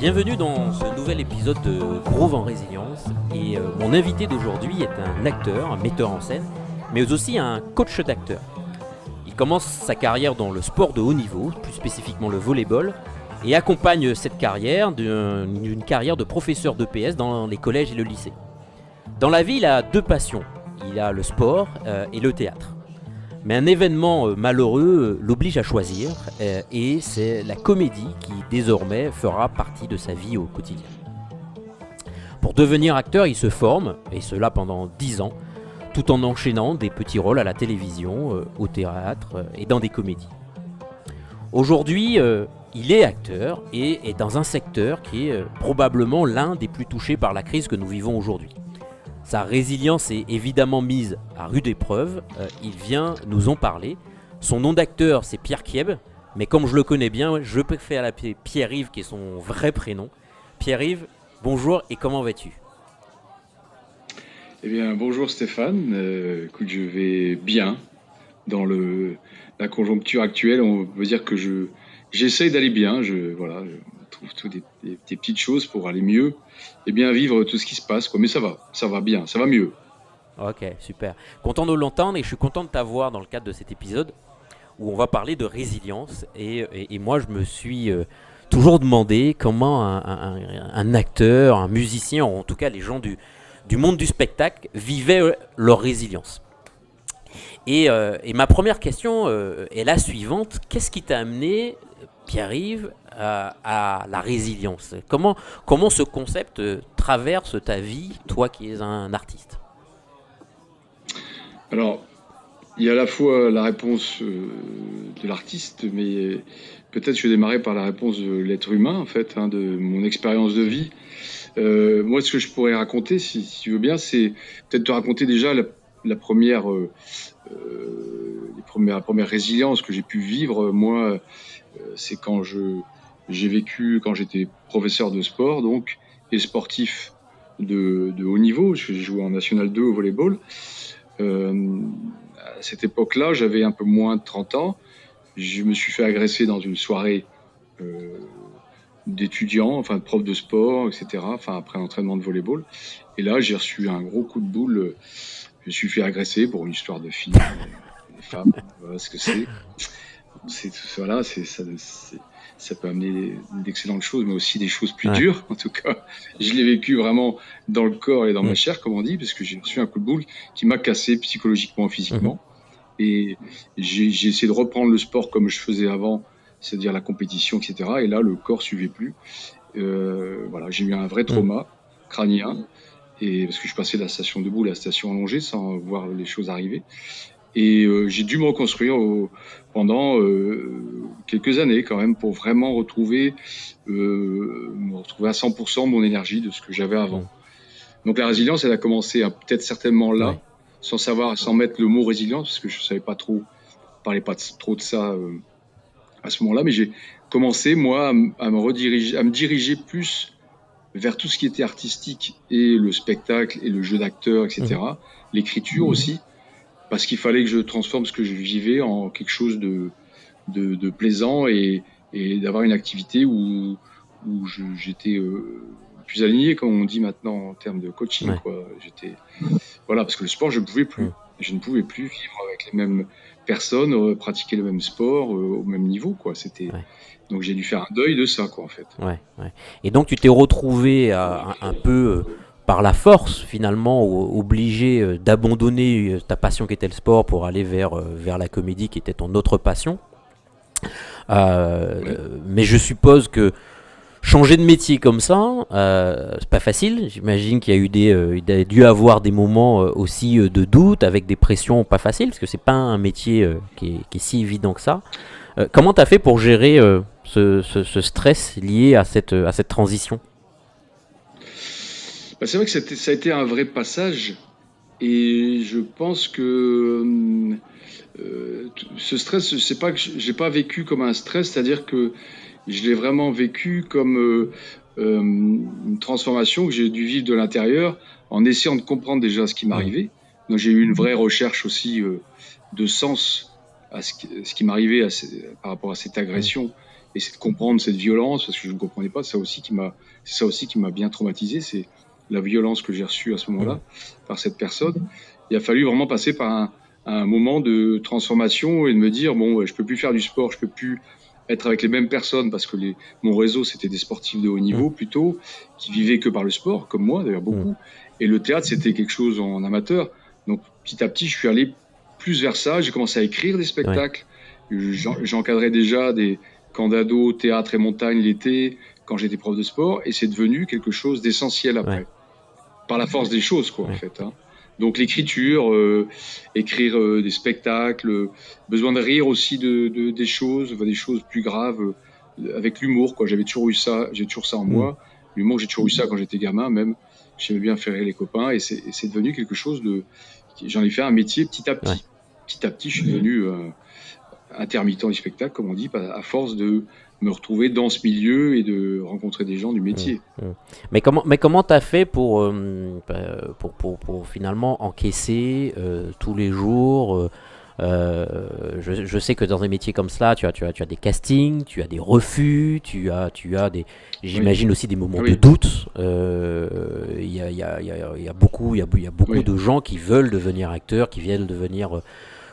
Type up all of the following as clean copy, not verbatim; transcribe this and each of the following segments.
Bienvenue dans ce nouvel épisode de Groove en Résilience. Et mon invité d'aujourd'hui est un acteur, un metteur en scène, mais aussi un coach d'acteurs. Il commence sa carrière dans le sport de haut niveau, plus spécifiquement le volleyball, et accompagne cette carrière d'une carrière de professeur d'EPS dans les collèges et le lycée. Dans la vie, il a deux passions. Il a le sport et le théâtre. Mais un événement malheureux l'oblige à choisir, et c'est la comédie qui désormais fera partie de sa vie au quotidien. Pour devenir acteur, il se forme, et cela pendant 10 ans, tout en enchaînant des petits rôles à la télévision, au théâtre et dans des comédies. Aujourd'hui, il est acteur et est dans un secteur qui est probablement l'un des plus touchés par la crise que nous vivons aujourd'hui. Sa résilience est évidemment mise à rude épreuve, il vient nous en parler. Son nom d'acteur c'est Pierre Kieb, mais comme je le connais bien, je préfère l'appeler Pierre-Yves qui est son vrai prénom. Pierre-Yves, bonjour et comment vas-tu ? Eh bien, bonjour Stéphane. Écoute, je vais bien dans la conjoncture actuelle. On peut dire que j'essaye d'aller bien. Je trouve des petites choses pour aller mieux et bien vivre tout ce qui se passe, quoi. Mais ça va bien, ça va mieux. Ok, super. Content de l'entendre et je suis content de t'avoir dans le cadre de cet épisode où on va parler de résilience. Et moi, je me suis toujours demandé comment un acteur, un musicien, ou en tout cas les gens du monde du spectacle vivaient leur résilience. Et ma première question est la suivante. Qu'est-ce qui t'a amené, Pierre-Yves, à la résilience ? Comment ce concept traverse ta vie, toi qui es un artiste ? Alors, il y a à la fois la réponse de l'artiste, mais peut-être je vais démarrer par la réponse de l'être humain, en fait, de mon expérience de vie. Moi, ce que je pourrais raconter, si tu veux bien, c'est peut-être te raconter déjà la première, la première résilience que j'ai pu vivre. Moi, c'est quand j'ai vécu, quand j'étais professeur de sport, donc, et sportif de haut niveau. Je jouais en National 2 au volleyball. À cette époque-là, j'avais un peu moins de 30 ans. Je me suis fait agresser dans une soirée euh, d'étudiants, enfin de profs de sport, etc. Enfin après un entraînement de volleyball. Et là, j'ai reçu un gros coup de boule. Je me suis fait agresser pour une histoire de filles, des femmes. Voilà ce que c'est. Voilà, ça peut amener d'excellentes choses, mais aussi des choses plus Ouais. dures. En tout cas, je l'ai vécu vraiment dans le corps et dans Mm. ma chair, comme on dit, parce que j'ai reçu un coup de boule qui m'a cassé psychologiquement, Mhm. physiquement. Et j'ai essayé de reprendre le sport comme je faisais avant, c'est-à-dire la compétition, etc. Et là, le corps suivait plus. Voilà, j'ai eu un vrai Mm. trauma crânien, et parce que je passais de la station debout à la station allongée sans voir les choses arriver. Et j'ai dû me reconstruire pendant quelques années quand même pour vraiment me retrouver à 100% mon énergie de ce que j'avais avant. Mm. Donc la résilience, elle a commencé peut-être certainement Ouais. là, sans mettre le mot résilience, parce que je savais pas trop, parlais pas trop de ça à ce moment-là, mais j'ai commencé moi à me diriger plus vers tout ce qui était artistique et le spectacle et le jeu d'acteur, Mhm. etc. L'écriture aussi, parce qu'il fallait que je transforme ce que je vivais en quelque chose de plaisant et d'avoir une activité où j'étais plus aligné, comme on dit maintenant en termes de coaching, Ouais. quoi. Voilà, parce que le sport, je ne pouvais plus. Mm. Je ne pouvais plus vivre avec les mêmes personnes, pratiquer le même sport au même niveau, quoi. Ouais. Donc j'ai dû faire un deuil de ça, quoi, en fait. Ouais. Ouais. Et donc tu t'es retrouvé un peu par la force finalement obligé d'abandonner ta passion qui était le sport pour aller vers la comédie qui était ton autre passion. Ouais. Mais je suppose que changer de métier comme ça, c'est pas facile. J'imagine qu'il y a eu il a dû avoir des moments aussi de doute, avec des pressions pas faciles, parce que c'est pas un métier qui est si évident que ça. Comment t'as fait pour gérer ce stress lié à cette transition ? Bah, c'est vrai que ça a été un vrai passage et je pense que ce stress, c'est pas que j'ai pas vécu comme un stress, c'est-à-dire que je l'ai vraiment vécu comme une transformation que j'ai dû vivre de l'intérieur en essayant de comprendre déjà ce qui Mm. m'arrivait. Donc j'ai eu une vraie recherche aussi de sens à ce qui m'arrivait par rapport à cette Mm. agression essayer de comprendre cette violence, parce que je ne comprenais pas. C'est ça aussi qui m'a bien traumatisé, c'est la violence que j'ai reçue à ce moment-là par cette personne. Il a fallu vraiment passer par un moment de transformation et de me dire, bon, je peux plus faire du sport, je peux plus être avec les mêmes personnes, parce que mon réseau, c'était des sportifs de haut niveau plutôt, qui vivaient que par le sport, comme moi d'ailleurs beaucoup. Et le théâtre, c'était quelque chose en amateur. Donc petit à petit, je suis allé plus vers ça. J'ai commencé à écrire des Ouais. spectacles. J'encadrais déjà des camps d'ados, théâtre et montagne l'été, quand j'étais prof de sport, et c'est devenu quelque chose d'essentiel Ouais. après, par la force des choses, quoi, en Ouais. fait. Hein. Donc l'écriture, écrire des spectacles, besoin de rire aussi des choses, des choses plus graves, avec l'humour, quoi. J'ai toujours ça en moi. L'humour, j'ai toujours eu ça quand j'étais gamin, même. J'aimais bien faire rire les copains, et c'est devenu quelque chose de. J'en ai fait un métier petit à Ouais. petit. Petit à petit, je suis devenu intermittent du spectacle, comme on dit, à force de me retrouver dans ce milieu et de rencontrer des gens du métier. Mais comment t'as fait pour finalement encaisser tous les jours je sais que dans un métier comme cela, tu as des castings, tu as des refus, tu as des, Oui, j'imagine aussi des moments de oui, doute. Il y a beaucoup oui. de gens qui veulent devenir acteurs, qui viennent devenir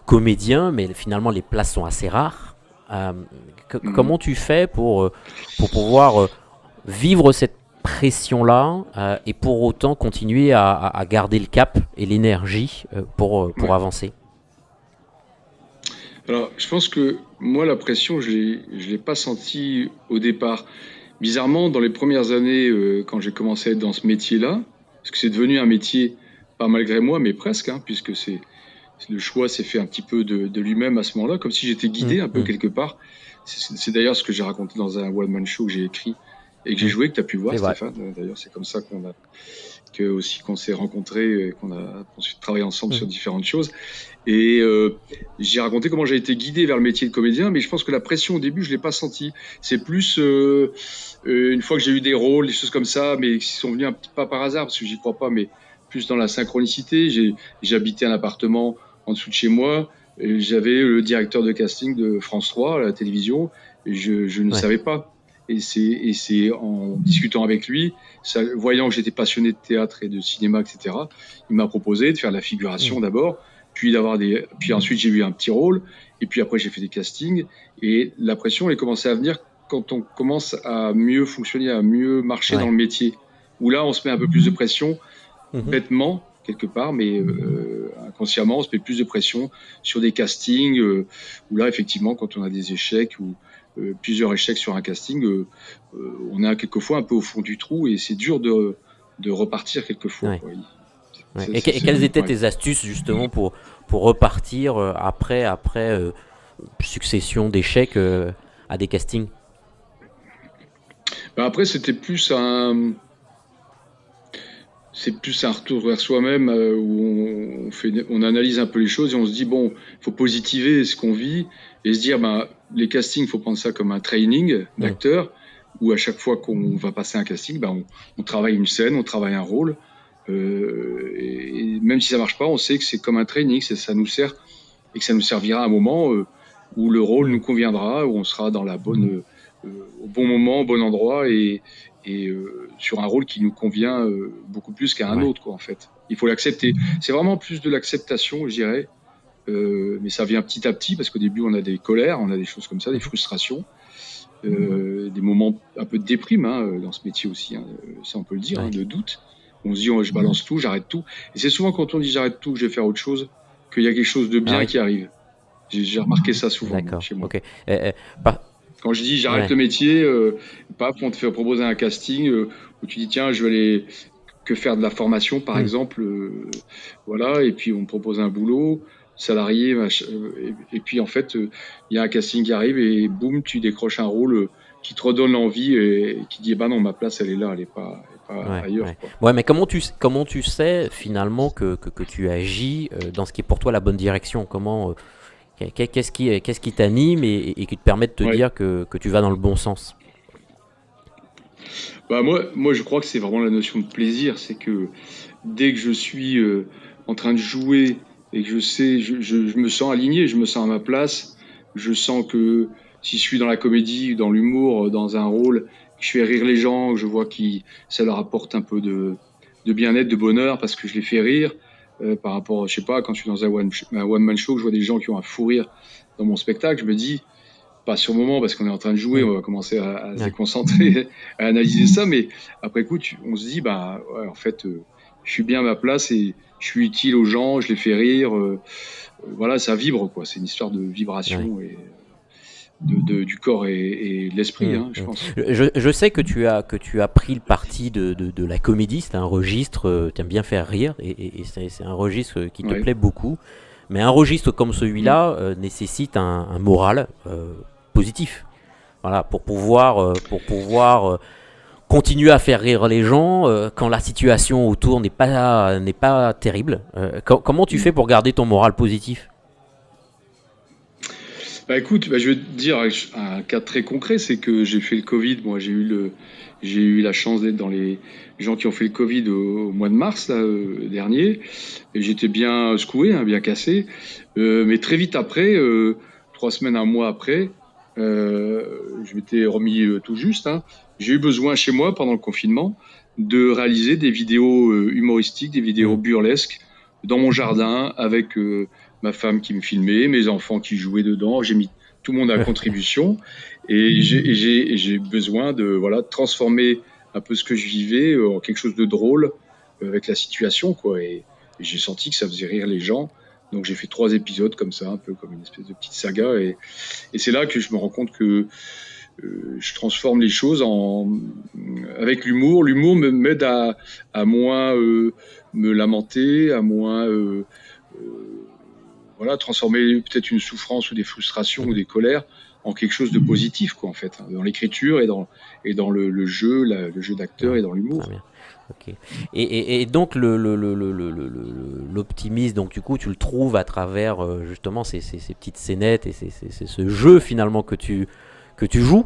comédiens, mais finalement les places sont assez rares. Euh, Mhm. Comment tu fais pour pouvoir vivre cette pression-là et pour autant continuer à garder le cap et l'énergie pour Ouais. avancer? Alors, je pense que moi, la pression, je l'ai pas sentie au départ. Bizarrement, dans les premières années, quand j'ai commencé à être dans ce métier-là, parce que c'est devenu un métier, pas malgré moi, mais presque, hein, puisque le choix s'est fait un petit peu de lui-même à ce moment-là, comme si j'étais Hum, guidé un peu hum, quelque part. C'est d'ailleurs ce que j'ai raconté dans un one-man show que j'ai écrit et que j'ai hum. joué, que tu as pu voir, C'est vrai. Stéphane. D'ailleurs, c'est comme ça qu'on s'est rencontrés, et qu'on a ensuite travaillé ensemble sur Hum, différentes choses. Et j'ai raconté comment j'ai été guidé vers le métier de comédien, mais je pense que la pression au début, je l'ai pas senti. C'est plus une fois que j'ai eu des rôles, des choses comme ça, mais qui sont venus un petit pas par hasard, parce que j'y crois pas, mais plus dans la synchronicité. J'habitais un appartement en dessous de chez moi, et j'avais le directeur de casting de France 3 à la télévision, et je ne ouais. savais pas. Et c'est en discutant avec lui, voyant que j'étais passionné de théâtre et de cinéma, etc., il m'a proposé de faire de la Hum, figuration d'abord, puis ensuite j'ai eu un petit rôle, et puis après j'ai fait des castings, et la pression elle commençait à venir quand on commence à mieux fonctionner, à mieux marcher dans ouais. le métier, où là on se met un peu plus de pression, Mhm. bêtement quelque part, mais inconsciemment on se met plus de pression sur des castings, où là effectivement quand on a des échecs ou plusieurs échecs sur un casting, on est quelquefois un peu au fond du trou, et c'est dur de repartir quelquefois, Ouais. quoi. Ouais. Et quelles étaient Ouais. tes astuces justement pour repartir après succession d'échecs à des castings? Ben après, c'est plus un retour vers soi-même, où on analyse un peu les choses et on se dit bon, il faut positiver ce qu'on vit et se dire ben les castings, faut prendre ça comme un training Hum, d'acteur, où à chaque fois qu'on va passer un casting, ben on travaille une scène, on travaille un rôle, et même si ça marche pas, on sait que c'est comme un training, ça nous sert et que ça nous servira à un moment où le rôle hum. nous conviendra, où on sera dans au bon moment, au bon endroit, et sur un rôle qui nous convient beaucoup plus qu'à un Ouais. autre, quoi, en fait. Il faut l'accepter. C'est vraiment plus de l'acceptation, je dirais, mais ça vient petit à petit, parce qu'au début, on a des colères, on a des choses comme ça, des Mhm. frustrations, des moments un peu de déprime, hein, dans ce métier aussi, hein, ça on peut le dire, hein, Ouais. de doute. On se dit, oh, je balance tout, j'arrête tout. Et c'est souvent quand on dit j'arrête tout, que je vais faire autre chose, qu'il y a quelque chose de Ah bien oui. qui arrive. J'ai remarqué ça souvent, moi, D'accord. chez moi. Ok. Pas- Quand je dis j'arrête ouais. le métier, paf, on te fait proposer un casting où tu dis tiens, je vais aller que faire de la formation, par Hum. exemple, voilà, et puis on te propose un boulot, salarié, et puis en fait, il y a un casting qui arrive et boum, tu décroches un rôle qui te redonne l'envie et qui dit bah non, ma place elle est là, elle est pas Ouais, ailleurs, ouais. quoi. Ouais, mais comment tu sais finalement que tu agis dans ce qui est pour toi la bonne direction? Qu'est-ce qui t'anime et qui te permet de te Ouais. dire que tu vas dans le bon sens? Bah moi, je crois que c'est vraiment la notion de plaisir. C'est que dès que je suis en train de jouer et que je sais, je me sens aligné, je me sens à ma place, je sens que si je suis dans la comédie, dans l'humour, dans un rôle, je fais rire les gens, je vois que ça leur apporte un peu de bien-être, de bonheur, parce que je les fais rire. Par rapport, je sais pas, quand je suis dans un one-man show, que je vois des gens qui ont un fou rire dans mon spectacle, je me dis, pas sur le moment parce qu'on est en train de jouer, Mm. on va commencer à se Ouais. déconcentrer, à analyser ça, mais après coup, on se dit, bah, ouais, en fait, je suis bien à ma place et je suis utile aux gens, je les fais rire, voilà, ça vibre, quoi. C'est une histoire de Ouais. vibration et du corps et de l'esprit, Mm, hein, je mm. pense. Je sais que tu as pris le parti de la comédie, c'est un registre, tu aimes bien faire rire, et c'est un registre qui te Ouais. plaît beaucoup. Mais un registre comme Mm. celui-là nécessite un moral positif. Voilà, pour pouvoir continuer à faire rire les gens quand la situation autour n'est pas terrible. Comment tu Mm. fais pour garder ton moral positif? Bah écoute, bah, je vais te dire un cas très concret, c'est que j'ai fait le Covid. Moi, j'ai eu la chance d'être dans les gens qui ont fait le Covid au mois de mars là, dernier. Et j'étais bien secoué, hein, bien cassé. Mais très vite après, 3 semaines, un mois après, je m'étais remis tout juste, hein. J'ai eu besoin chez moi pendant le confinement de réaliser des vidéos humoristiques, des vidéos Mm. burlesques dans mon jardin avec ma femme qui me filmait, mes enfants qui jouaient dedans. J'ai mis tout le monde à contribution et j'ai besoin de voilà de transformer un peu ce que je vivais en quelque chose de drôle avec la situation, quoi. Et j'ai senti que ça faisait rire les gens. Donc j'ai fait 3 épisodes comme ça, un peu comme une espèce de petite saga. Et c'est là que je me rends compte que je transforme les choses avec l'humour. L'humour m'aide à moins me lamenter, à moins euh, voilà, transformer peut-être une souffrance ou des frustrations ou Mhm. des colères en quelque chose de positif, quoi, en fait, hein, dans l'écriture et dans le jeu, le jeu d'acteur Ouais, et dans très l'humour. bien. Ok. Et donc l'optimisme, donc du coup, tu le trouves à travers justement ces petites scénettes et ce jeu finalement que tu joues,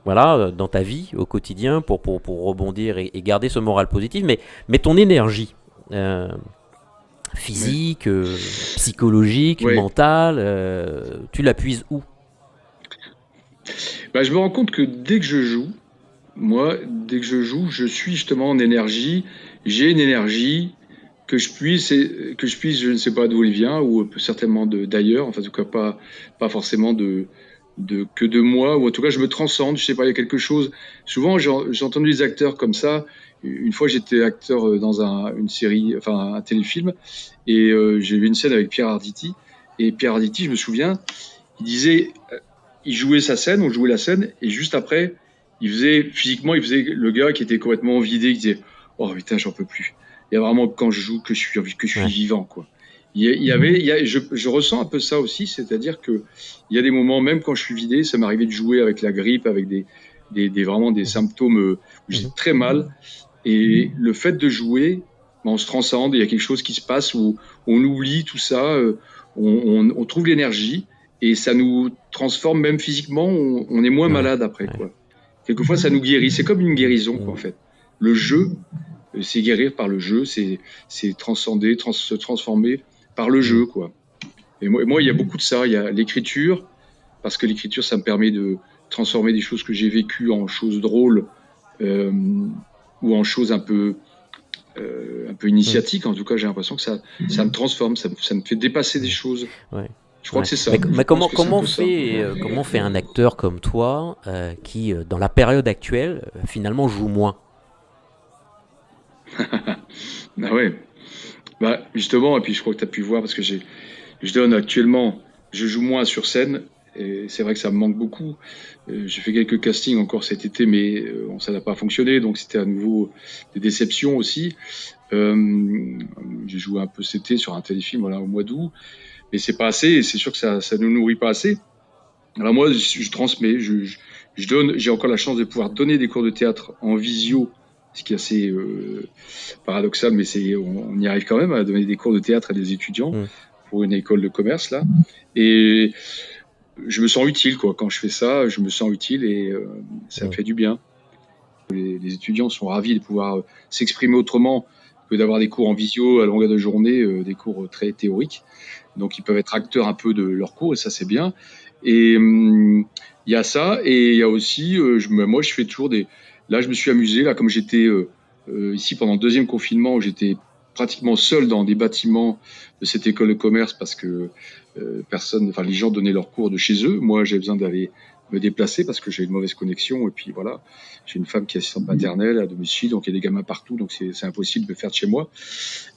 voilà, dans ta vie au quotidien pour rebondir et garder ce moral positif. Mais ton énergie euh, Ouais. physique, psychologique, Ouais. mentale, tu la puises où? Bah, je me rends compte que dès que je joue, moi, dès que je joue, je suis justement en énergie. J'ai une énergie que je puisse, je ne sais pas d'où elle vient, ou certainement d'ailleurs, enfin, en tout cas pas forcément que de moi, ou en tout cas, je me transcende, je sais pas, il y a quelque chose. Souvent, j'ai entendu des acteurs comme ça. Une fois, j'étais acteur dans une série, enfin, un téléfilm, et j'ai vu une scène avec Pierre Arditi. Et Pierre Arditi, je me souviens, il disait, il jouait sa scène, on jouait la scène, et juste après, il faisait le gars qui était complètement vidé, qui disait, oh putain, j'en peux plus. Il y a vraiment quand je joue que je suis Ouais. vivant, quoi. Je ressens un peu ça aussi, c'est-à-dire que il y a des moments, même quand je suis vidé, ça m'arrivait de jouer avec la grippe, avec vraiment des Mhm. symptômes où j'ai Mhm. très mal. Et le fait de jouer, ben, on se transcende, il y a quelque chose qui se passe où on oublie tout ça, on trouve l'énergie et ça nous transforme même physiquement, on est moins Ouais. malade après, Ouais. quoi. Quelquefois, ça nous guérit. C'est comme une guérison, quoi, en Mhm. fait. Le jeu, c'est guérir par le jeu, c'est transcender, se transformer par le Mhm. jeu, quoi. Et moi, il y a beaucoup de ça. Il y a l'écriture, parce que l'écriture, ça me permet de transformer des choses que j'ai vécues en choses drôles euh, ou en choses un peu Mhm. initiatiques. En tout cas, j'ai l'impression que ça me transforme, ça me fait dépasser des Mhm. choses. Ouais. Je crois Ouais. que c'est ça. Je Mais pense que c'est un peu ça. comment fait un acteur comme toi qui, dans la période actuelle, finalement joue moins? Ah ouais. Bah, justement, et puis je crois que tu as pu voir, parce que je donne actuellement, je joue moins sur scène, et c'est vrai que ça me manque beaucoup. J'ai fait quelques castings encore cet été, mais ça n'a pas fonctionné, donc c'était à nouveau des déceptions aussi. Euh, j'ai joué un peu cet été sur un téléfilm, voilà, au mois d'août, mais c'est pas assez, et c'est sûr que ça ne nourrit pas assez. Alors moi, je transmets, je donne, j'ai encore la chance de pouvoir donner des cours de théâtre en visio, ce qui est assez paradoxal, mais on y arrive quand même à donner des cours de théâtre à des étudiants Mhm. pour une école de commerce là. Et je me sens utile, quoi. Quand je fais ça, je me sens utile et ça me Mhm. fait du bien. Les étudiants sont ravis de pouvoir s'exprimer autrement que d'avoir des cours en visio à longueur de journée, des cours très théoriques. Donc ils peuvent être acteurs un peu de leurs cours et ça c'est bien. Et Il y a ça, et il y a aussi, moi je fais toujours des... Là je me suis amusé, là comme j'étais ici pendant le deuxième confinement, où j'étais pratiquement seul dans des bâtiments de cette école de commerce parce que les gens donnaient leurs cours de chez eux. Moi j'avais besoin d'aller me déplacer parce que j'ai une mauvaise connexion, et puis voilà, j'ai une femme qui est assistante maternelle à domicile, donc il y a des gamins partout, donc c'est impossible de le faire de chez moi,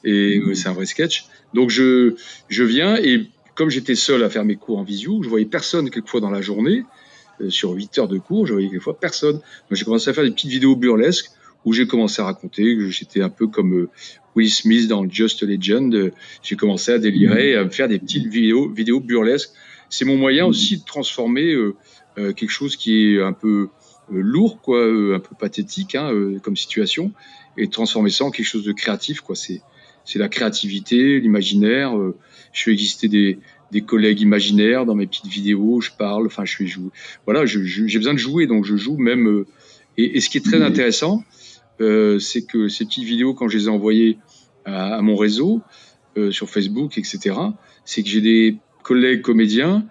et c'est un vrai sketch. Donc je viens, et comme j'étais seul à faire mes cours en visio, je voyais personne quelquefois dans la journée. Sur 8 heures de cours, je voyais quelquefois personne. Donc j'ai commencé à faire des petites vidéos burlesques où j'ai commencé à raconter que j'étais un peu comme Will Smith dans Just a Legend. J'ai commencé à délirer, à me faire des petites vidéos burlesques. C'est mon moyen aussi de transformer quelque chose qui est un peu lourd, quoi, un peu pathétique, hein, comme situation, et de transformer ça en quelque chose de créatif, quoi. C'est la créativité, l'imaginaire. Je fais exister des collègues imaginaires dans mes petites vidéos, je parle, enfin je fais jouer. Voilà, j'ai besoin de jouer, donc je joue même. Et ce qui est très intéressant, c'est que ces petites vidéos, quand je les ai envoyées à mon réseau, sur Facebook, etc., c'est que j'ai des collègues comédiens,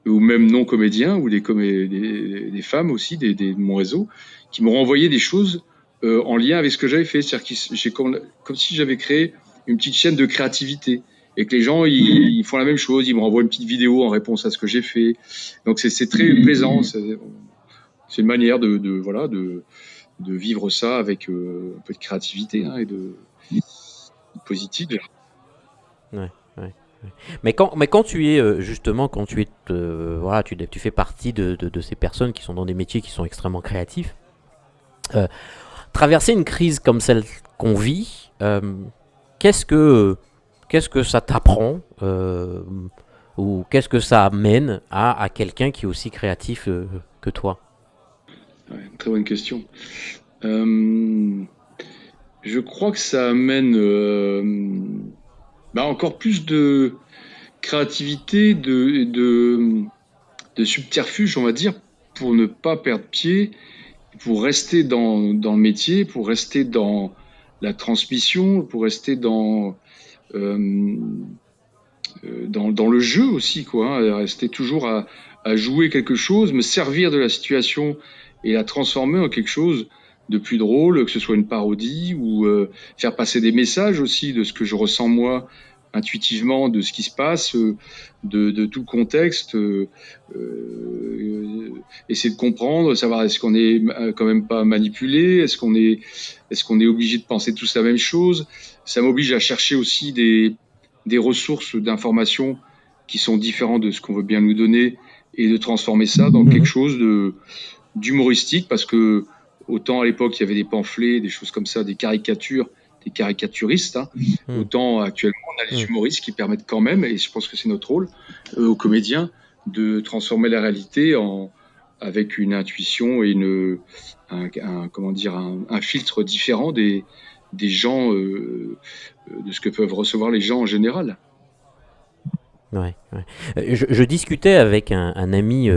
ou même non comédiens, ou des femmes aussi, de mon réseau, qui m'ont renvoyé des choses en lien avec ce que j'avais fait. C'est-à-dire que j'ai comme si j'avais créé une petite chaîne de créativité, et que les gens ils font la même chose, ils me renvoient une petite vidéo en réponse à ce que j'ai fait. Donc c'est très plaisant, c'est une manière voilà de vivre ça avec un peu de créativité, hein, et de positive. Ouais, ouais. Mais quand tu es justement, quand tu es voilà, tu fais partie de ces personnes qui sont dans des métiers qui sont extrêmement créatifs. Traverser une crise comme celle qu'on vit, qu'est-ce que qu'est-ce que ça t'apprend, ou qu'est-ce que ça amène à quelqu'un qui est aussi créatif que toi? Ouais, très bonne question. Je crois que ça amène encore plus de créativité, de subterfuge, on va dire, pour ne pas perdre pied, pour rester dans le métier, pour rester dans la transmission, pour rester euh, dans le jeu aussi, quoi, hein, rester toujours à jouer quelque chose, me servir de la situation et la transformer en quelque chose de plus drôle, que ce soit une parodie, ou faire passer des messages aussi de ce que je ressens moi intuitivement, de ce qui se passe, de tout le contexte, essayer de comprendre, savoir est-ce qu'on est quand même pas manipulé, est-ce qu'on est obligé de penser tous la même chose. Ça m'oblige à chercher aussi des ressources d'informations qui sont différentes de ce qu'on veut bien nous donner, et de transformer ça dans quelque chose d'humoristique, parce que autant à l'époque il y avait des pamphlets, des choses comme ça, des caricatures, des caricaturistes, hein, autant actuellement on a les humoristes qui permettent quand même, et je pense que c'est notre rôle aux comédiens, de transformer la réalité avec une intuition et un filtre différent des gens, de ce que peuvent recevoir les gens en général. Ouais, ouais. Je discutais avec un ami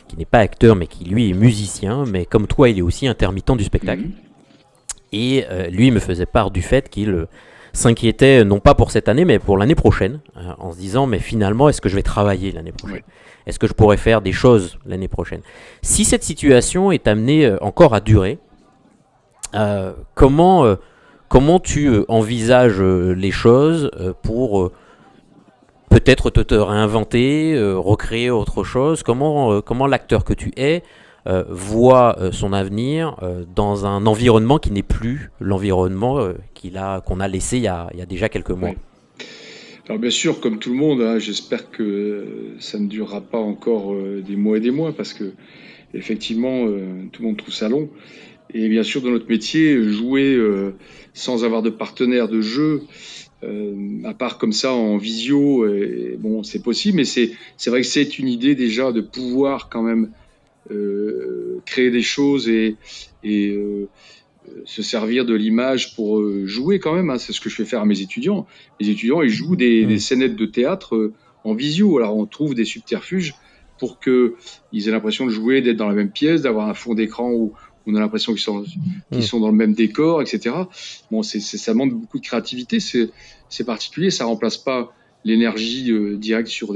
qui n'est pas acteur, mais qui lui est musicien, mais comme toi, il est aussi intermittent du spectacle. Mhm. Et lui me faisait part du fait qu'il s'inquiétait, non pas pour cette année, mais pour l'année prochaine, en se disant, mais finalement, est-ce que je vais travailler l'année prochaine? Ouais. Est-ce que je pourrais faire des choses l'année prochaine? Si cette situation est amenée encore à durer, comment tu envisages les choses pour peut-être te réinventer, recréer autre chose? Comment l'acteur que tu es voit son avenir dans un environnement qui n'est plus l'environnement qu'on a laissé il y a déjà quelques mois? Ouais. Alors bien sûr, comme tout le monde, hein, j'espère que ça ne durera pas encore des mois et des mois, parce que effectivement, tout le monde trouve ça long. Et bien sûr, dans notre métier, jouer sans avoir de partenaire de jeu, à part comme ça en visio, bon, c'est possible, mais c'est vrai que c'est une idée déjà de pouvoir quand même créer des choses, et se servir de l'image pour jouer quand même, hein. C'est ce que je fais faire à mes étudiants. Les étudiants, ils jouent des scénettes de théâtre en visio. Alors on trouve des subterfuges pour qu'ils aient l'impression de jouer, d'être dans la même pièce, d'avoir un fond d'écran où on a l'impression qu'ils sont dans le même décor, etc. Bon, ça demande beaucoup de créativité. C'est particulier. Ça remplace pas l'énergie directe sur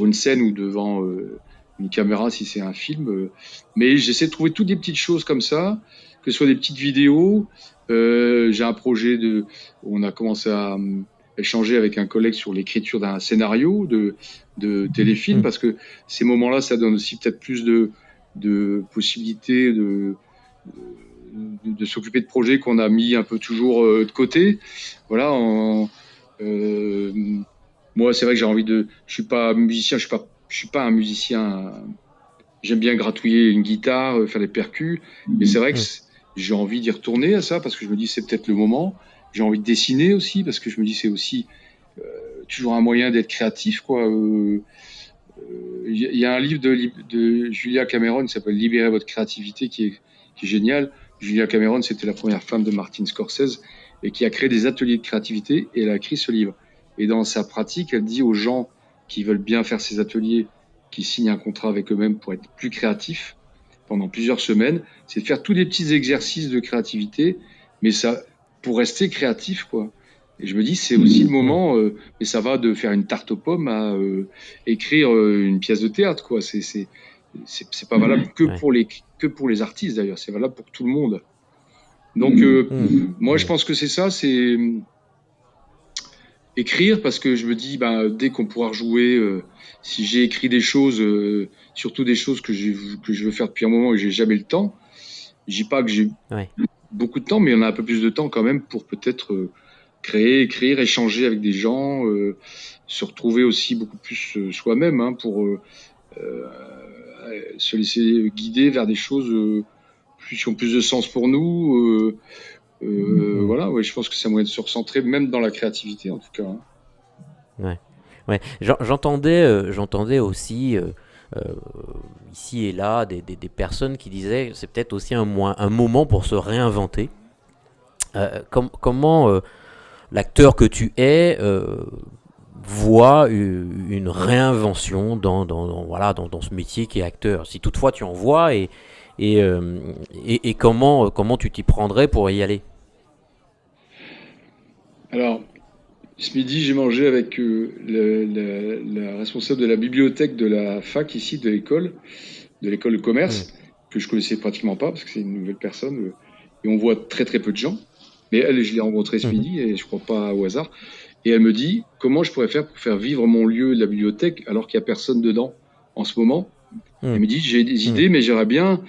une scène ou une caméra si c'est un film. Mais j'essaie de trouver toutes des petites choses comme ça, que ce soit des petites vidéos. J'ai un projet on a commencé à échanger avec un collègue sur l'écriture d'un scénario de téléfilm, parce que ces moments-là, ça donne aussi peut-être plus de possibilités de s'occuper de projets qu'on a mis un peu toujours de côté. Voilà. Moi, c'est vrai que j'ai envie je suis pas musicien, je suis pas un musicien. J'aime bien gratouiller une guitare, faire des percus, mais c'est vrai que j'ai envie d'y retourner à ça parce que je me dis c'est peut-être le moment. J'ai envie de dessiner aussi parce que je me dis c'est aussi toujours un moyen d'être créatif, quoi. Y a un livre de Julia Cameron qui s'appelle Libérez votre créativité qui est génial. Julia Cameron, c'était la première femme de Martin Scorsese et qui a créé des ateliers de créativité et elle a écrit ce livre. Et dans sa pratique, elle dit aux gens qui veulent bien faire ces ateliers, qui signent un contrat avec eux-mêmes pour être plus créatifs pendant plusieurs semaines, c'est de faire tous des petits exercices de créativité, mais ça, pour rester créatif, quoi. Et je me dis, c'est aussi le moment, mais ça va de faire une tarte aux pommes à écrire une pièce de théâtre, quoi. C'est pas valable que pour les artistes, d'ailleurs. C'est valable pour tout le monde. Donc, moi, je pense que c'est ça, c'est écrire, parce que je me dis, dès qu'on pourra rejouer, si j'ai écrit des choses, surtout des choses que je veux faire depuis un moment et j'ai jamais le temps, je dis pas que j'ai beaucoup de temps, mais on a un peu plus de temps quand même pour peut-être créer, écrire, échanger avec des gens, se retrouver aussi beaucoup plus soi-même, hein, pour se laisser guider vers des choses qui ont plus de sens pour nous. Voilà, ouais, je pense que c'est un moyen de se recentrer, même dans la créativité en tout cas. Hein. Ouais. J'entendais aussi ici et là des personnes qui disaient c'est peut-être aussi un moment pour se réinventer. Comment l'acteur que tu es voit une réinvention dans ce métier qui est acteur, si toutefois tu en vois, et comment tu t'y prendrais pour y aller? Alors, ce midi, j'ai mangé avec la responsable de la bibliothèque de la fac ici, de l'école de commerce, que je connaissais pratiquement pas parce que c'est une nouvelle personne, et on voit très très peu de gens. Mais elle, je l'ai rencontrée ce midi et je crois pas au hasard. Et elle me dit comment je pourrais faire pour faire vivre mon lieu de la bibliothèque alors qu'il y a personne dedans en ce moment. Elle me dit j'ai des idées, mais j'aimerais bien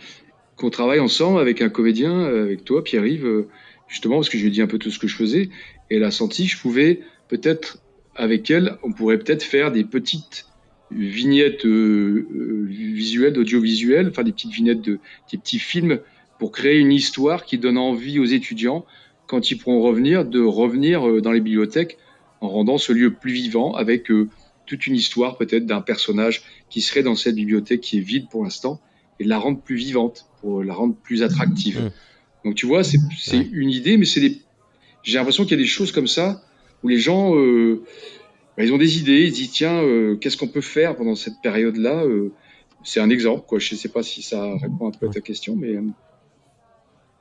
qu'on travaille ensemble avec un comédien, avec toi, Pierre-Yves, justement parce que je lui ai dit un peu tout ce que je faisais. Et elle a senti que je pouvais peut-être, avec elle, on pourrait peut-être faire des petites vignettes visuelles, audiovisuelles, enfin des petites vignettes des petits films pour créer une histoire qui donne envie aux étudiants, quand ils pourront revenir, de revenir dans les bibliothèques en rendant ce lieu plus vivant avec toute une histoire peut-être d'un personnage qui serait dans cette bibliothèque qui est vide pour l'instant et de la rendre plus vivante, pour la rendre plus attractive. Donc tu vois, c'est une idée, mais j'ai l'impression qu'il y a des choses comme ça où les gens, ils ont des idées, ils se disent tiens, qu'est-ce qu'on peut faire pendant cette période-là. C'est un exemple, quoi. Je ne sais pas si ça répond un peu à ta question, mais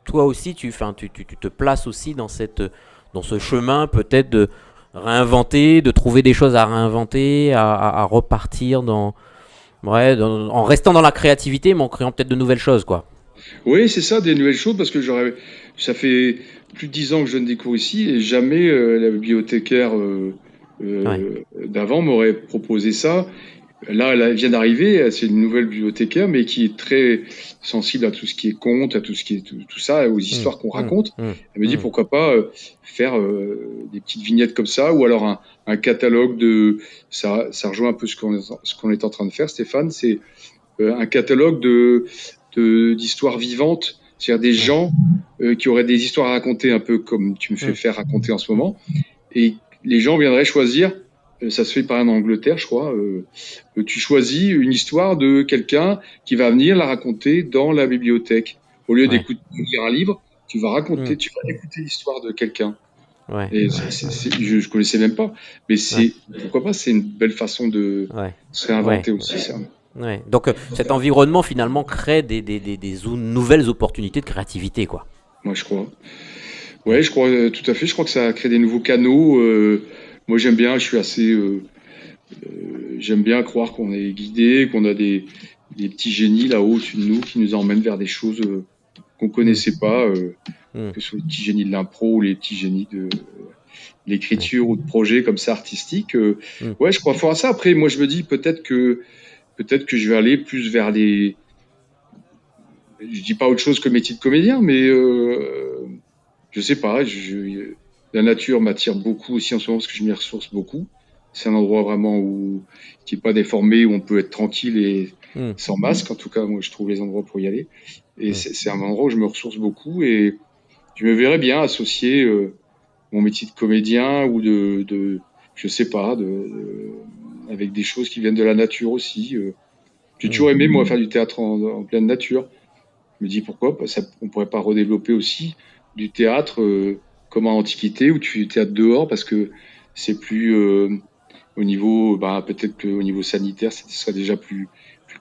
Toi aussi, tu te places aussi dans ce chemin peut-être de réinventer, de trouver des choses à réinventer, à repartir en restant dans la créativité, mais en créant peut-être de nouvelles choses, quoi. oui, c'est ça, des nouvelles choses, parce que ça fait plus de 10 ans que je donne des cours ici et jamais la bibliothécaire d'avant m'aurait proposé ça. Là, elle vient d'arriver, c'est une nouvelle bibliothécaire, mais qui est très sensible à tout ce qui est conte, à tout ce qui est tout ça, aux histoires qu'on raconte. Elle me dit pourquoi pas faire des petites vignettes comme ça, ou alors un catalogue ça rejoint un peu ce qu'on est en train de faire, Stéphane, c'est un catalogue d'histoires vivantes, c'est-à-dire des gens qui auraient des histoires à raconter, un peu comme tu me fais faire raconter en ce moment, et les gens viendraient choisir. Ça se fait par exemple en Angleterre, je crois. Tu choisis une histoire de quelqu'un qui va venir la raconter dans la bibliothèque. Au lieu de lire un livre, tu vas écouter l'histoire de quelqu'un. Et je connaissais même pas, mais pourquoi pas, c'est une belle façon de se réinventer aussi, ça. Ouais. Donc cet environnement finalement crée des nouvelles opportunités de créativité, quoi. Moi, je crois. Ouais, je crois tout à fait. Je crois que ça crée des nouveaux canaux. Moi, j'aime bien. Je suis assez. J'aime bien croire qu'on est guidé, qu'on a des petits génies là-haut au-dessus de nous qui nous emmènent vers des choses qu'on Mm. connaissait pas, Mm. que ce soit les petits génies de l'impro ou les petits génies de Ouais. l'écriture ou de projets comme ça artistiques. Mm. Ouais, je crois fort à ça. Après, moi, je me dis peut-être que je vais aller plus vers les. Je dis pas autre chose que métier de comédien, mais je sais pas. La nature m'attire beaucoup aussi en ce moment parce que je m'y ressource beaucoup. C'est un endroit vraiment qui est pas déformé, où on peut être tranquille et Mm. sans masque. En tout cas, moi, je trouve les endroits pour y aller. Et Mm. c'est un endroit où je me ressource beaucoup et je me verrais bien associer mon métier de comédien ou je sais pas, avec des choses qui viennent de la nature aussi. J'ai Mm. toujours aimé, moi, faire du théâtre en pleine nature. Je me dis pourquoi on pourrait pas redévelopper aussi du théâtre comme en Antiquité où tu fais du théâtre dehors parce que c'est plus au niveau, bah, peut-être qu'au niveau sanitaire, ce serait déjà plus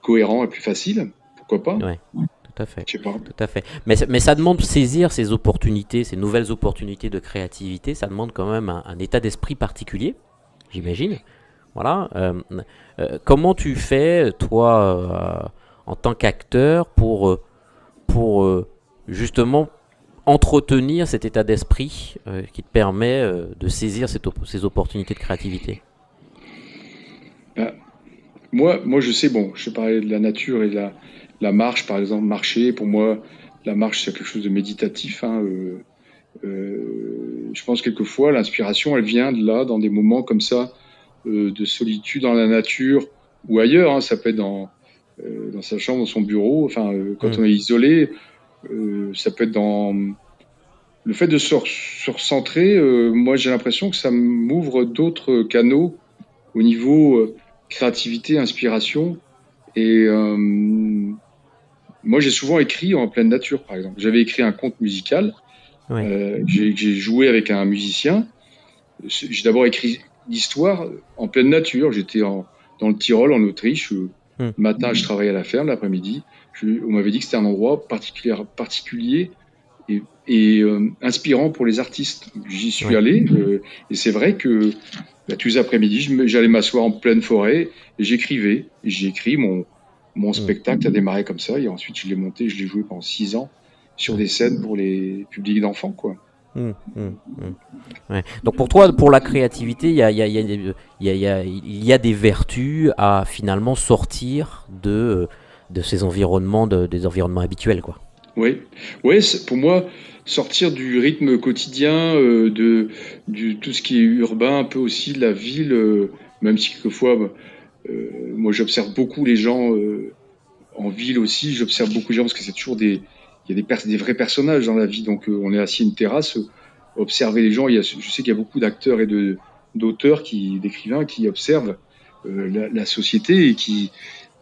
cohérent et plus facile. Pourquoi pas? Ouais, tout à fait. Je sais pas. Tout à fait. Mais ça demande de saisir ces opportunités, ces nouvelles opportunités de créativité. Ça demande quand même un état d'esprit particulier, j'imagine. Voilà. Comment tu fais, toi, en tant qu'acteur, pour justement entretenir cet état d'esprit qui te permet de saisir ces opportunités de créativité? Bah, moi, je sais, bon, je parlais de la nature et de la marche, par exemple, marcher. Pour moi, la marche, c'est quelque chose de méditatif. Hein, je pense quelquefois, l'inspiration, elle vient de là, dans des moments comme ça, de solitude dans la nature ou ailleurs. Hein, ça peut être dans sa chambre, dans son bureau. Enfin, quand Hmm. on est isolé, ça peut être dans le fait de se recentrer. Moi, j'ai l'impression que ça m'ouvre d'autres canaux au niveau créativité, inspiration. Et moi, j'ai souvent écrit en pleine nature, par exemple. J'avais écrit un conte musical Ouais. que j'ai joué avec un musicien. J'ai d'abord écrit l'histoire en pleine nature. Dans le Tyrol, en Autriche. Hmm. Le matin, je travaillais à la ferme. L'après-midi, on m'avait dit que c'était un endroit particulier et inspirant pour les artistes. J'y suis Ouais. allé et c'est vrai que tous les après-midi, j'allais m'asseoir en pleine forêt et j'écrivais. Et j'ai écrit mon Hmm. spectacle a démarré comme ça et ensuite je l'ai monté, je l'ai joué pendant 6 ans sur Ouais. des scènes pour les publics d'enfants, quoi. Hmm. Hmm. Hmm. Ouais. Donc pour toi, pour la créativité, il y a des vertus à finalement sortir de ces environnements, des environnements habituels, quoi. Oui, ouais, pour moi, sortir du rythme quotidien, tout ce qui est urbain, un peu aussi de la ville, même si quelquefois, moi j'observe beaucoup les gens en ville aussi, j'observe beaucoup les gens parce que c'est toujours il y a des vrais personnages dans la vie. Donc on est assis à une terrasse, observer les gens. Je sais qu'il y a beaucoup d'acteurs et d'auteurs d'écrivains qui observent la société et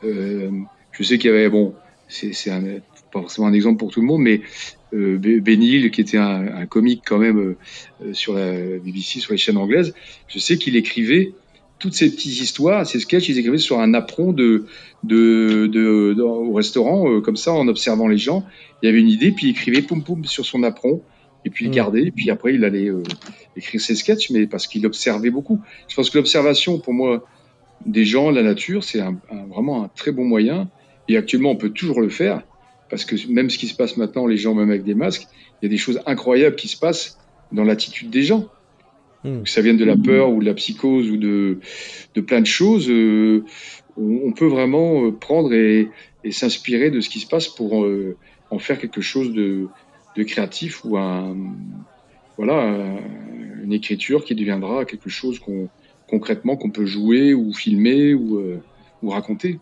euh, je sais qu'il y avait, bon, c'est pas forcément un exemple pour tout le monde, mais Benil, qui était un comique quand même sur la BBC, sur les chaînes anglaises, je sais qu'il écrivait toutes ces petites histoires, ces sketchs, ils écrivaient sur un apron au restaurant, comme ça, en observant les gens. Il y avait une idée, puis il écrivait poum poum sur son apron, et puis il Hmm. gardait, et puis après il allait écrire ses sketchs, mais parce qu'il observait beaucoup. Je pense que l'observation, pour moi, des gens, la nature, c'est vraiment un très bon moyen. Et actuellement, on peut toujours le faire, parce que même ce qui se passe maintenant, les gens, même avec des masques, il y a des choses incroyables qui se passent dans l'attitude des gens. Hmm. Que ça vienne de la peur ou de la psychose ou de plein de choses, on peut vraiment prendre et s'inspirer de ce qui se passe pour en faire quelque chose de créatif ou voilà, une écriture qui deviendra quelque chose concrètement qu'on peut jouer ou filmer ou raconter.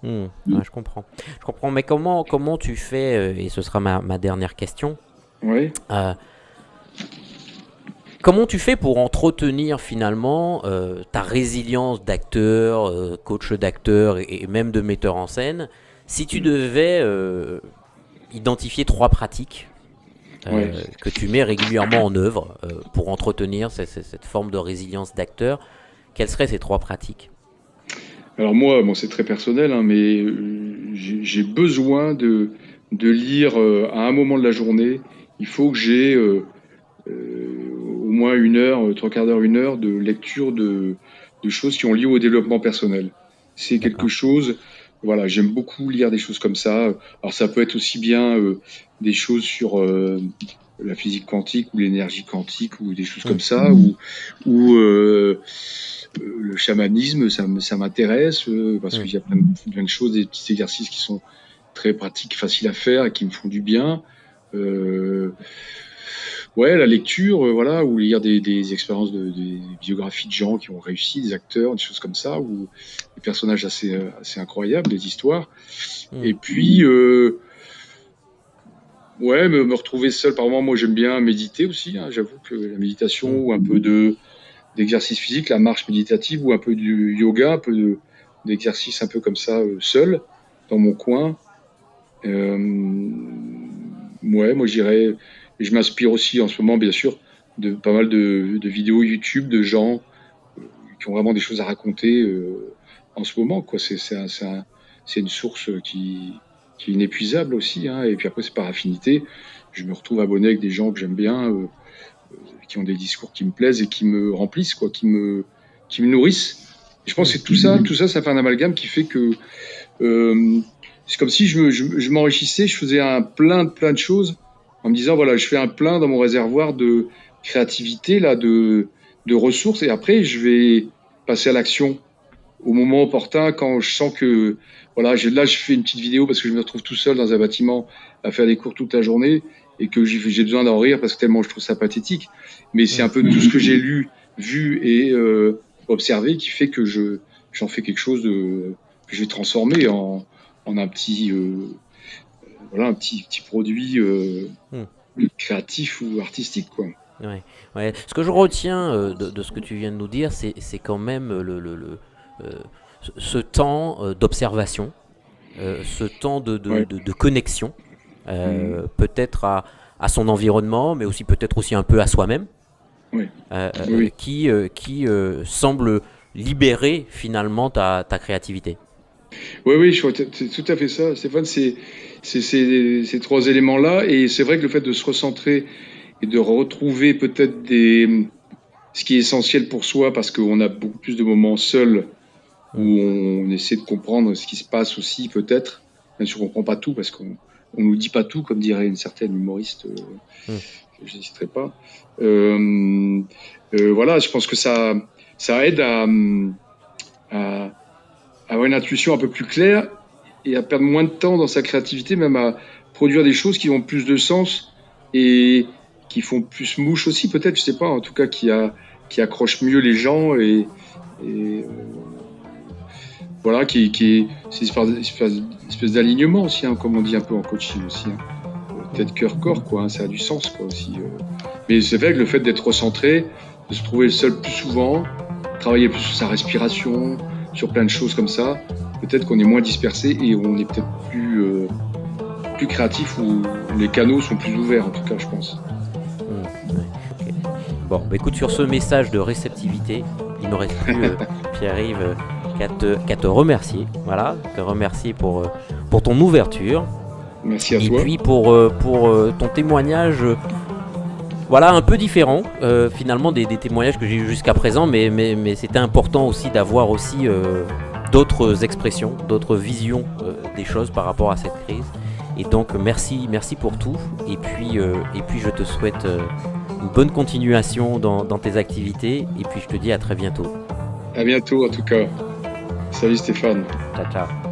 Hmm. Ouais, je comprends. Je comprends. Mais comment tu fais, et ce sera ma dernière question, Ouais. euh, comment tu fais pour entretenir finalement ta résilience d'acteur, coach d'acteur et même de metteur en scène, si tu Mm. devais identifier trois pratiques Ouais. que tu mets régulièrement en œuvre pour entretenir cette forme de résilience d'acteur, quelles seraient ces trois pratiques? Alors moi, bon, c'est très personnel, hein, mais j'ai besoin de lire à un moment de la journée. Il faut que j'ai au moins 1 heure, trois quarts d'heure, 1 heure de lecture de choses qui ont lié au développement personnel. C'est quelque D'accord. chose. Voilà, j'aime beaucoup lire des choses comme ça. Alors ça peut être aussi bien des choses sur la physique quantique ou l'énergie quantique ou des choses Hum, comme ça, ou le chamanisme, ça m'intéresse parce hum, qu'il y a plein de choses, des petits exercices qui sont très pratiques, faciles à faire et qui me font du bien. Euh, ouais, la lecture, voilà, ou lire des expériences des biographies de gens qui ont réussi, des acteurs, des choses comme ça, ou des personnages assez incroyables, des histoires. hum, Et puis, ouais, me retrouver seul par moment, moi j'aime bien méditer aussi, hein. J'avoue que la méditation hum. ou un peu d'exercice physique, la marche méditative ou un peu du yoga, un peu d'exercice un peu comme ça, seul, dans mon coin. Euh, ouais, moi j'irais. Et je m'inspire aussi en ce moment, bien sûr, de pas mal de vidéos YouTube de gens qui ont vraiment des choses à raconter en ce moment, quoi. C'est une source qui est inépuisable aussi, hein. Et puis après, c'est par affinité. Je me retrouve abonné avec des gens que j'aime bien, qui ont des discours qui me plaisent et qui me remplissent, quoi, qui me nourrissent. Et je pense Hum. que c'est tout ça, ça fait un amalgame qui fait que c'est comme si je m'enrichissais, je faisais un plein de choses en me disant voilà, je fais un plein dans mon réservoir de créativité là, de ressources, et après je vais passer à l'action au moment opportun quand je sens que voilà, là je fais une petite vidéo parce que je me retrouve tout seul dans un bâtiment à faire des cours toute la journée et que j'ai besoin d'en rire parce que tellement je trouve ça pathétique. Mais c'est un peu tout ce que j'ai lu, vu et observé qui fait que j'en fais quelque chose que je vais transformer en un petit voilà, un petit produit Hum. créatif ou artistique, quoi. Ouais, ouais. Ce que je retiens de ce que tu viens de nous dire, c'est quand même euh, ce temps d'observation, ce temps Ouais. de connexion, Mmh. peut-être à son environnement, mais aussi peut-être aussi un peu à soi-même, Ouais. Oui, qui semble libérer finalement ta créativité. oui, oui, c'est tout à fait ça, Stéphane. Ces trois éléments-là, et c'est vrai que le fait de se recentrer et de retrouver peut-être ce qui est essentiel pour soi, parce qu'on a beaucoup plus de moments seuls où Hum, on essaie de comprendre ce qui se passe aussi, peut-être, même si on comprend pas tout, parce qu'on nous dit pas tout, comme dirait une certaine humoriste, hum, je n'hésiterai pas. Euh, voilà, je pense que ça aide à avoir une intuition un peu plus claire et à perdre moins de temps dans sa créativité, même à produire des choses qui ont plus de sens et qui font plus mouche aussi, peut-être, je sais pas, en tout cas qui accrochent mieux les gens et voilà, c'est une espèce d'alignement aussi, hein, comme on dit un peu en coaching aussi, hein. Tête, cœur, corps, quoi, hein, ça a du sens, quoi, aussi. Mais c'est vrai que le fait d'être recentré, de se trouver seul plus souvent, travailler plus sur sa respiration, sur plein de choses comme ça, peut-être qu'on est moins dispersé et on est peut-être plus créatif ou les canaux sont plus ouverts, en tout cas, je pense. ouais, ok. Bon, bah écoute, sur ce message de réceptivité, il ne me reste plus, Pierre-Yves, qu'à te remercier. Voilà, te remercier pour ton ouverture Merci à et toi. puis pour ton témoignage. Voilà, un peu différent finalement des témoignages que j'ai eu jusqu'à présent, mais c'était important aussi d'avoir aussi d'autres expressions, d'autres visions des choses par rapport à cette crise. Et donc merci pour tout. Et puis je te souhaite une bonne continuation dans tes activités. Et puis je te dis à très bientôt. À bientôt, en tout cas. Salut Stéphane. Ciao ciao.